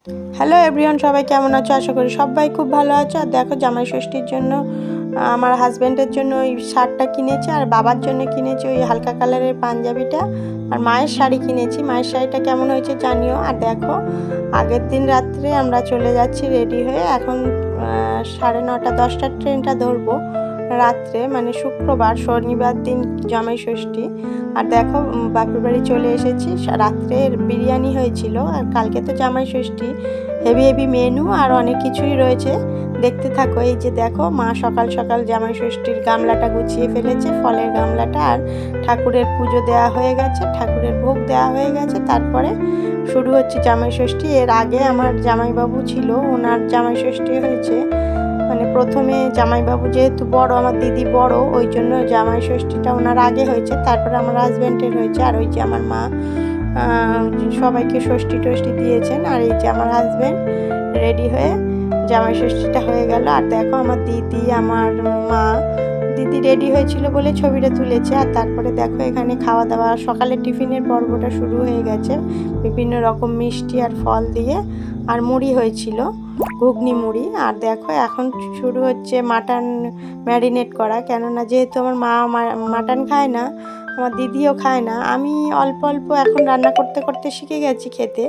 Hello everyone, সবাই কেমন আছো? আশা করি সবাই খুব ভালো আছো। আর দেখো, জামাই ষষ্ঠীর জন্য আমার হাজব্যান্ডের জন্য ওই শার্টটা কিনেছি, আর বাবার জন্য কিনেছি ওই হালকা কালারের পাঞ্জাবিটা, আর মায়ের শাড়ি কিনেছি। মায়ের শাড়িটা কেমন হয়েছে জানিও। আর দেখো, আগের দিন রাত্রে আমরা চলে যাচ্ছি রেডি হয়ে। এখন 9:30 10টার ট্রেনটা ধরবো রাত্রে, মানে শুক্রবার, শনিবার দিন জামাই ষষ্ঠী। আর দেখো, বাপের বাড়ি চলে এসেছি। রাত্রে বিরিয়ানি হয়েছিল, আর কালকে তো জামাই ষষ্ঠী, হেভি হেভি মেনু আর অনেক কিছুই রয়েছে। দেখতে থাকো। এই যে দেখো, মা সকাল সকাল জামাই ষষ্ঠীর গামলাটা গুছিয়ে ফেলেছে, ফলের গামলাটা, আর ঠাকুরের পুজো দেওয়া হয়ে গেছে, ঠাকুরের ভোগ দেওয়া হয়ে গেছে। তারপরে শুরু হচ্ছে জামাই ষষ্ঠী। এর আগে আমার জামাইবাবু ছিল, ওনার জামাই ষষ্ঠী হয়েছে। মানে প্রথমে জামাইবাবু যেহেতু বড়, আমার দিদি বড়, ওই জন্য জামাই ষষ্ঠীটা ওনার আগে হয়েছে, তারপরে আমার হাজব্যান্ডের হয়েছে। আর ওই যে আমার মা সবাইকে ষষ্ঠী টষ্ঠী দিয়েছেন। আর এই যে আমার হাজব্যান্ড রেডি হয়ে জামাই ষষ্ঠীটা হয়ে গেল। আর দেখো, আমার দিদি, আমার মা, দিদি রেডি হয়েছিল বলে ছবিটা তুলেছে। আর তারপরে দেখো, এখানে খাওয়া দাওয়া, সকালে টিফিনের পর্বটা শুরু হয়ে গেছে, বিভিন্ন রকম মিষ্টি আর ফল দিয়ে, আর মুড়ি হয়েছিল, ঘুগনি মুড়ি। আর দেখো, এখন শুরু হচ্ছে মাটন ম্যারিনেট করা, কেননা যেহেতু আমার মা মাটন খায় না, আমার দিদিও খায় না, আমি অল্প অল্প এখন রান্না করতে করতে শিখে গেছি খেতে।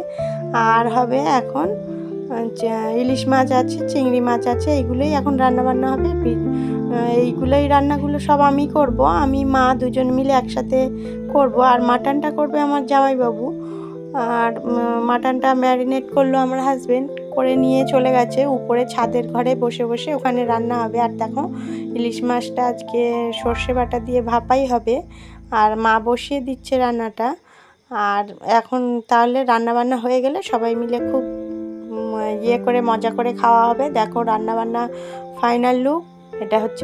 আর হবে এখন ইলিশ মাছ আছে, চিংড়ি মাছ আছে, এইগুলোই এখন রান্না বান্না হবে। এইগুলোই রান্নাগুলো সব আমি করব, আমি মা দুজন মিলে একসাথে করব। আর মাটনটা করবে আমার জামাইবাবু, আর মাটনটা ম্যারিনেট করলো আমার হাজবেন্ড, করে নিয়ে চলে গেছে উপরে ছাদের ঘরে, বসে বসে ওখানে রান্না হবে। আর দেখো, ইলিশ মাছটা আজকে সর্ষে বাটা দিয়ে ভাপাই হবে, আর মা বসিয়ে দিচ্ছে রান্নাটা। আর এখন তাহলে রান্না বান্না হয়ে গেলে সবাই মিলে খুব করে মজা করে খাওয়া হবে। দেখো, রান্না বান্না ফাইনাল লুক, এটা হচ্ছে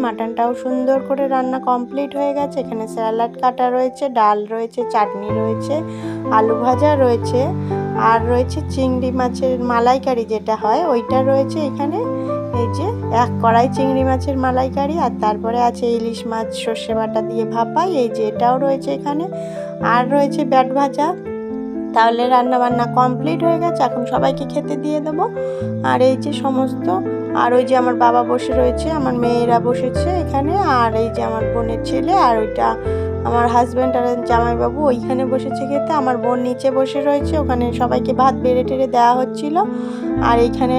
মাটনটাও সুন্দর করে রান্না কমপ্লিট হয়ে গেছে। এখানে স্যালাড কাটা রয়েছে, ডাল রয়েছে, চাটনি রয়েছে, আলু ভাজা রয়েছে, আর রয়েছে চিংড়ি মাছের মালাইকারি যেটা হয়, ওইটা রয়েছে এখানে। এই যে এক কড়াই চিংড়ি মাছের মালাইকারি, আর তারপরে আছে ইলিশ মাছ সর্ষে বাটা দিয়ে ভাপাই, এই যে এটাও রয়েছে এখানে, আর রয়েছে ব্যাট ভাজা। তাহলে রান্না বান্না কমপ্লিট হয়ে গেছে, এখন সবাইকে খেতে দিয়ে দেবো। আর এই যে সমস্ত, আর ওই যে আমার বাবা বসে রয়েছে, আমার মেয়েরা বসেছে এখানে, আর এই যে আমার বোনের ছেলে, আর ওইটা আমার হাজব্যান্ড আর জামাইবাবু ওইখানে বসেছে খেতে। আমার বোন নিচে বসে রয়েছে, ওখানে সবাইকে ভাত বেড়ে টেড়ে দেওয়া হচ্ছিল। আর এইখানে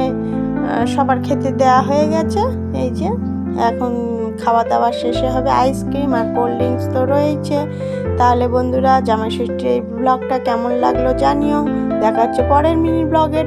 সবার খেতে দেওয়া হয়ে গেছে। এই যে এখন খাওয়া দাওয়া শেষে হবে আইসক্রিম আর কোল্ড ড্রিঙ্কস তো রয়েছে। তাহলে বন্ধুরা, জামাই ষষ্ঠীর এই ব্লগটা কেমন লাগলো জানিও। দেখা হচ্ছে পরের মিনি ব্লগে।